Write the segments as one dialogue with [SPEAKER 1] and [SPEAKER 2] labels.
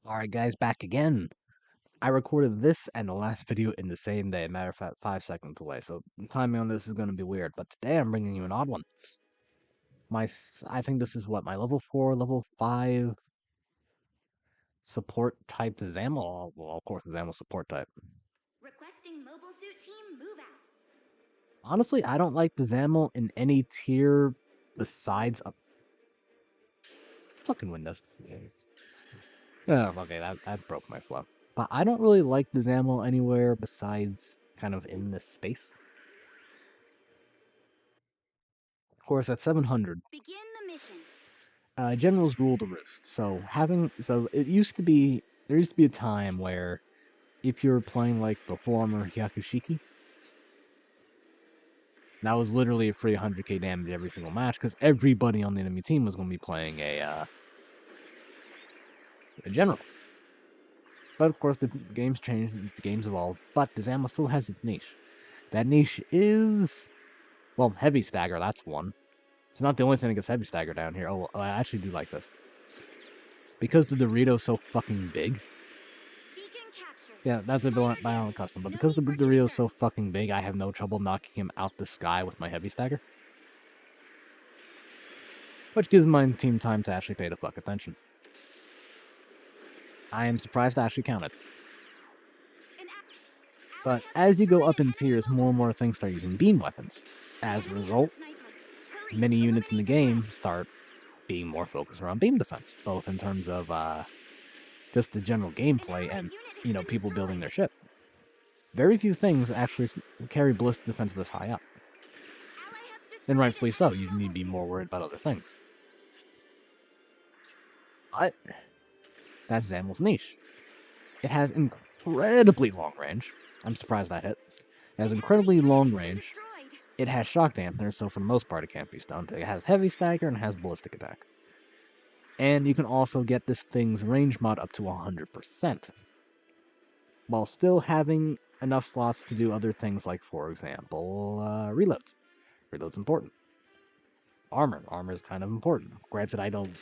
[SPEAKER 1] Alright guys, back again. I recorded this and the last video in the same day, matter of fact, 5 seconds away, so timing on this is going to be weird, but today I'm bringing you an odd one. I think this is what, my level 4, level 5 support type Zamel? Well, of course, Zamel support type.
[SPEAKER 2] Requesting mobile suit team move out.
[SPEAKER 1] Honestly, I don't like the Zamel in any tier besides a fucking Windows. Oh, okay, that broke my flow. But I don't really like the Zamel anywhere besides kind of in this space. Of course, at 700,
[SPEAKER 2] Begin the mission.
[SPEAKER 1] generals rule the roost. So there used to be a time where if you're playing like the full armor Hyakushiki, that was literally a free 100k damage every single match because everybody on the enemy team was going to be playing a general. But of course, the game's changed, the game's evolved, but the Zamel still has its niche. That niche is, well, heavy stagger. That's one. It's not the only thing that gets heavy stagger down here. Oh, I actually do like this because the Dorito's so fucking big. Yeah, that's a Bionic custom, but because the Dorito's so fucking big, I have no trouble knocking him out the sky with my heavy stagger. Which gives my team time to actually pay the fuck attention. I am surprised I actually counted. But as you go up in tiers, more and more things start using beam weapons. As a result, many units in the game start being more focused around beam defense, both in terms of just the general gameplay and, people building their ship. Very few things actually carry ballistic defense this high up. And rightfully so, you need to be more worried about other things. But that's Zamel's niche. It has incredibly long range. I'm surprised that hit. It has incredibly long range. It has shock dampener, so for the most part it can't be stunned. It has heavy stagger and has ballistic attack. And you can also get this thing's range mod up to 100%. While still having enough slots to do other things like, for example, reloads. Reload's important. Armor is kind of important. Granted, I don't...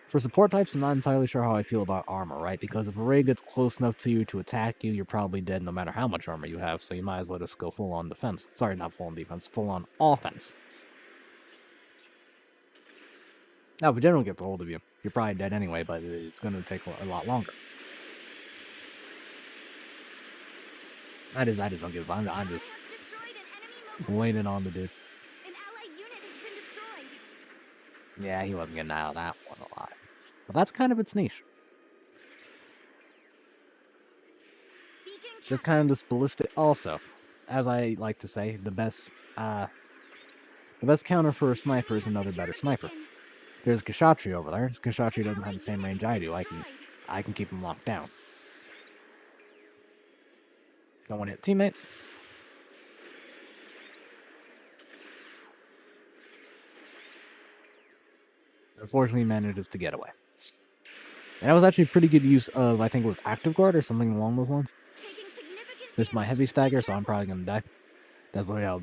[SPEAKER 1] For support types, I'm not entirely sure how I feel about armor, right? Because if a raid gets close enough to you to attack you, you're probably dead no matter how much armor you have, so you might as well just go full-on defense. Sorry, not full-on defense, full-on offense. Now, if a general gets a hold of you, you're probably dead anyway, but it's going to take a lot longer. I just don't give a fuck. I'm just waiting on the dude. Yeah, he wasn't getting out of that one a lot. But that's kind of its niche. Just kind of this ballistic... Also, as I like to say, the best counter for a sniper is another better sniper. There's Kshatriya over there. Kshatriya doesn't have the same range I do. I can keep him locked down. Don't want to hit teammate. Unfortunately, he manages to get away. And that was actually pretty good use of, I think it was Active Guard or something along those lines. This is my heavy stagger, so I'm probably going to die. That's the way I'll...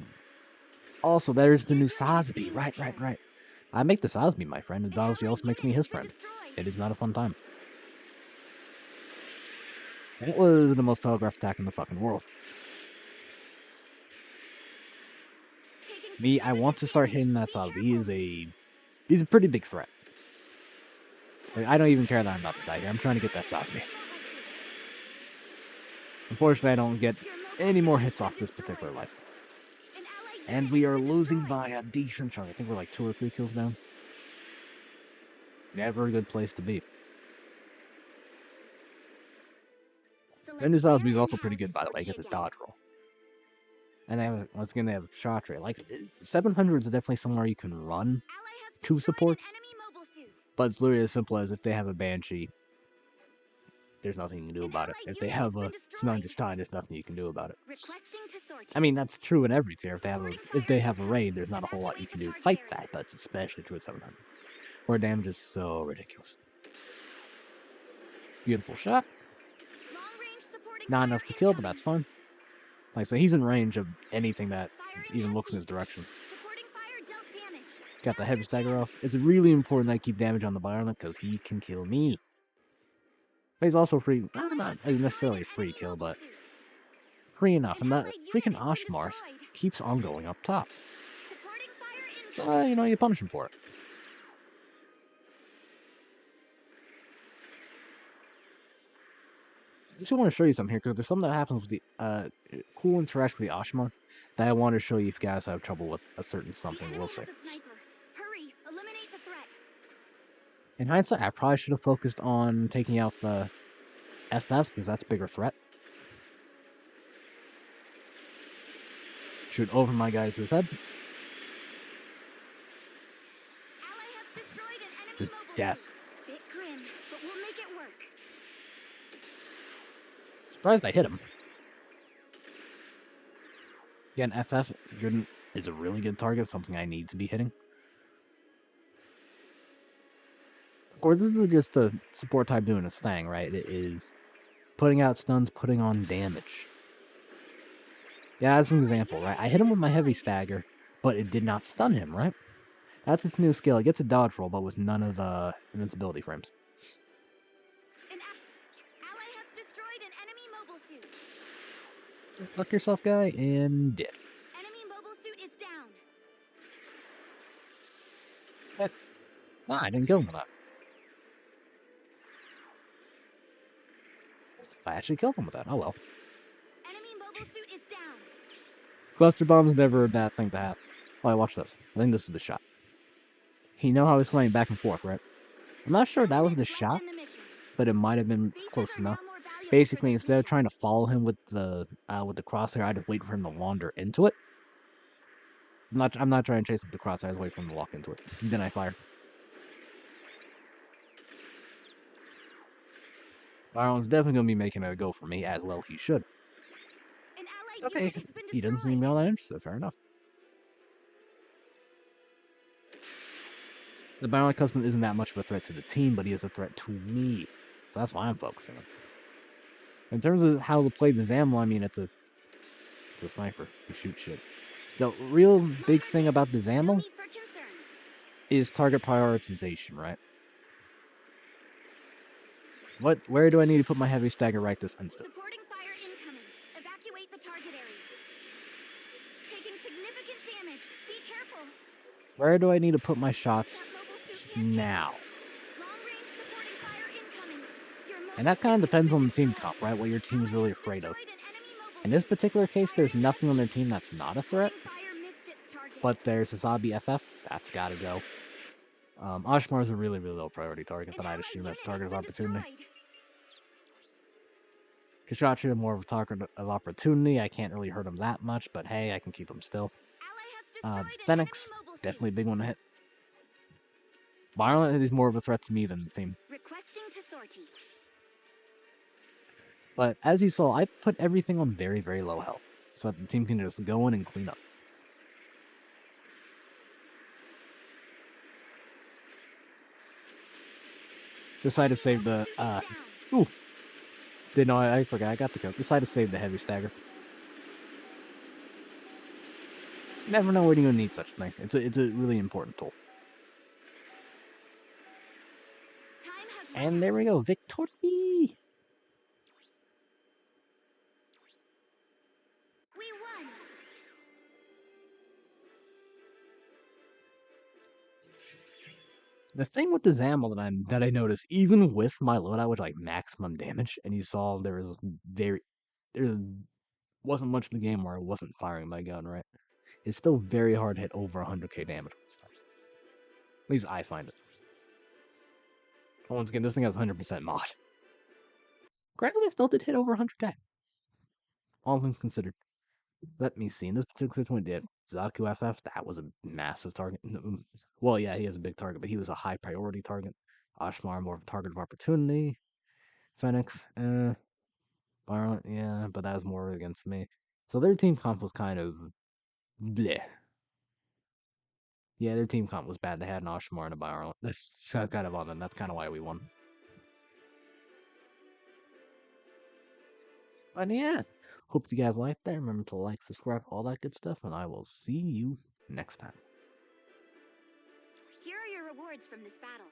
[SPEAKER 1] Also, there's the new Sazbi. Right. I make the Sazbi my friend, and Sazbi also makes me his friend. It is not a fun time. It was the most telegraphed attack in the fucking world. Me, I want to start hitting that Sazbi. He's a pretty big threat. Like, I don't even care that I'm about to die here. I'm trying to get that Sazbi. Unfortunately, I don't get any more hits off this particular life. And we are losing by a decent chunk. I think we're like 2 or 3 kills down. Never a good place to be. And new Sazbi is also pretty good, by the way. It gets a dodge roll. And they have, once again, they have Kshatriya. Like, 700 is definitely somewhere you can run 2 supports. But it's literally as simple as if they have a Banshee, there's nothing you can do about it. If they have a Snunjistan, there's nothing you can do about it. I mean, that's true in every tier. If they have a raid, there's not a whole lot you can do to fight that, but it's especially true at 700. Where damage is so ridiculous. Beautiful shot. Not enough to kill, but that's fine. Like I say, he's in range of anything that even looks in his direction. got the heavy stagger off. It's really important that I keep damage on the Violent because he can kill me. But he's also free, well, not necessarily a free kill, but free enough. And that freaking Oshmar keeps on going up top.
[SPEAKER 2] Supporting fire
[SPEAKER 1] So,
[SPEAKER 2] incoming.
[SPEAKER 1] you know, you punish him for it. I just want to show you something here because there's something that happens with the cool interaction with the Ashma that I want to show you if you guys have trouble with a certain something.
[SPEAKER 2] The
[SPEAKER 1] We'll
[SPEAKER 2] enemy
[SPEAKER 1] see.
[SPEAKER 2] has a sniper. Hurry, eliminate the threat.
[SPEAKER 1] In hindsight, I probably should have focused on taking out the FFs because that's a bigger threat. Shoot over my guy's head.
[SPEAKER 2] Ally has destroyed an enemy
[SPEAKER 1] Just
[SPEAKER 2] mobile
[SPEAKER 1] death.
[SPEAKER 2] suit. Bit grim, but we'll make it work.
[SPEAKER 1] Surprised I hit him. Again, FF is a really good target, something I need to be hitting. Of course, this is just a support type doing its thing, right? It is putting out stuns, putting on damage. Yeah, as an example, right? I hit him with my heavy stagger, but it did not stun him, right? That's its new skill. It gets a dodge roll, but with none of the invincibility frames.
[SPEAKER 2] An ally has destroyed an enemy mobile suit.
[SPEAKER 1] Fuck yourself, guy, and dead.
[SPEAKER 2] Enemy mobile suit is down.
[SPEAKER 1] Ah, I didn't kill him with that. I actually killed him with that. Oh well.
[SPEAKER 2] Enemy mobile suit is down.
[SPEAKER 1] Cluster bomb's never a bad thing to have. Oh, watch this. I think this is the shot. You know how he's flying back and forth, right? I'm not sure that was the
[SPEAKER 2] Minutes left
[SPEAKER 1] shot,
[SPEAKER 2] in the mission.
[SPEAKER 1] but it might have been
[SPEAKER 2] Bases
[SPEAKER 1] close
[SPEAKER 2] are
[SPEAKER 1] enough.
[SPEAKER 2] now more valuable for
[SPEAKER 1] Basically,
[SPEAKER 2] this
[SPEAKER 1] instead of
[SPEAKER 2] mission.
[SPEAKER 1] trying to follow him with the crosshair, I had to wait for him to wander into it. I'm not trying to chase up the crosshair. I was waiting for him to walk into it. Then I fire. Byron's definitely gonna be making a go for me, as well he should.
[SPEAKER 2] An allied
[SPEAKER 1] Okay,
[SPEAKER 2] unit has been
[SPEAKER 1] he doesn't
[SPEAKER 2] destroyed.
[SPEAKER 1] seem all that interested. Fair enough. The Byron Custom isn't that much of a threat to the team, but he is a threat to me. So that's why I'm focusing on. In terms of how to play the Zamla, I mean, it's a sniper. You shoot shit. The real big thing about the
[SPEAKER 2] No
[SPEAKER 1] Zamla
[SPEAKER 2] need for concern.
[SPEAKER 1] is target prioritization, right? Where do I need to put my heavy stagger right this instant?
[SPEAKER 2] Supporting fire incoming. Evacuate the target area. Taking significant damage. Be careful.
[SPEAKER 1] Where do I need to put my shots
[SPEAKER 2] That mobile suit can't take
[SPEAKER 1] now?
[SPEAKER 2] it. Long range supporting fire incoming. Your mobile
[SPEAKER 1] And that kind of
[SPEAKER 2] suit has
[SPEAKER 1] depends
[SPEAKER 2] been
[SPEAKER 1] on the team
[SPEAKER 2] destroyed.
[SPEAKER 1] comp, right? What your team is
[SPEAKER 2] Ally
[SPEAKER 1] really
[SPEAKER 2] has
[SPEAKER 1] afraid of.
[SPEAKER 2] destroyed an enemy mobile
[SPEAKER 1] In this
[SPEAKER 2] suit.
[SPEAKER 1] particular case, there's
[SPEAKER 2] Fire
[SPEAKER 1] nothing on their
[SPEAKER 2] missed.
[SPEAKER 1] team that's not a threat,
[SPEAKER 2] Supporting fire missed its target.
[SPEAKER 1] but there's a Zabi FF. That's gotta go. Oshmar is a really, really low priority target,
[SPEAKER 2] An
[SPEAKER 1] but I'd
[SPEAKER 2] allied
[SPEAKER 1] assume
[SPEAKER 2] unit
[SPEAKER 1] that's
[SPEAKER 2] has
[SPEAKER 1] target of
[SPEAKER 2] been
[SPEAKER 1] opportunity.
[SPEAKER 2] destroyed.
[SPEAKER 1] Kashachi more of a target of opportunity. I can't really hurt him that much, but hey, I can keep him still.
[SPEAKER 2] Ally has destroyed an
[SPEAKER 1] Phoenix,
[SPEAKER 2] enemy mobile suit.
[SPEAKER 1] definitely a big one to hit. Violent is more of a threat to me than the team.
[SPEAKER 2] Requesting to sortie.
[SPEAKER 1] But as you saw, I put everything on very, very low health, so that the team can just go in and clean up. Decided to save the,
[SPEAKER 2] Mobile suit is down.
[SPEAKER 1] didn't know, I forgot, I got the kill. Decided to save the heavy stagger. You never know when you're gonna need such thing. It's a really important tool.
[SPEAKER 2] Time has run
[SPEAKER 1] And
[SPEAKER 2] out.
[SPEAKER 1] there we go, victory!
[SPEAKER 2] We won.
[SPEAKER 1] The thing with the Zamel that I noticed, even with my loadout with like maximum damage, and you saw there wasn't much in the game where I wasn't firing my gun, right? It's still very hard to hit over 100k damage with stuff. At least I find it. Once again, this thing has 100% mod. Granted, I still did hit over 100k. All things considered. Let me see. In this particular one, did Zaku FF, that was a massive target. Well, yeah, he has a big target, but he was a high priority target. Ashmar, more of a target of opportunity. Phoenix, Violent, yeah, but that was more against me. So their team comp was kind of bleh. Yeah, their team comp was bad. They had an Ashmar and a Violent. That's kind of on them. That's kind of why we won. But yeah, hope you guys liked that. Remember to like, subscribe, all that good stuff, and I will see you next time.
[SPEAKER 2] rewards from this battle.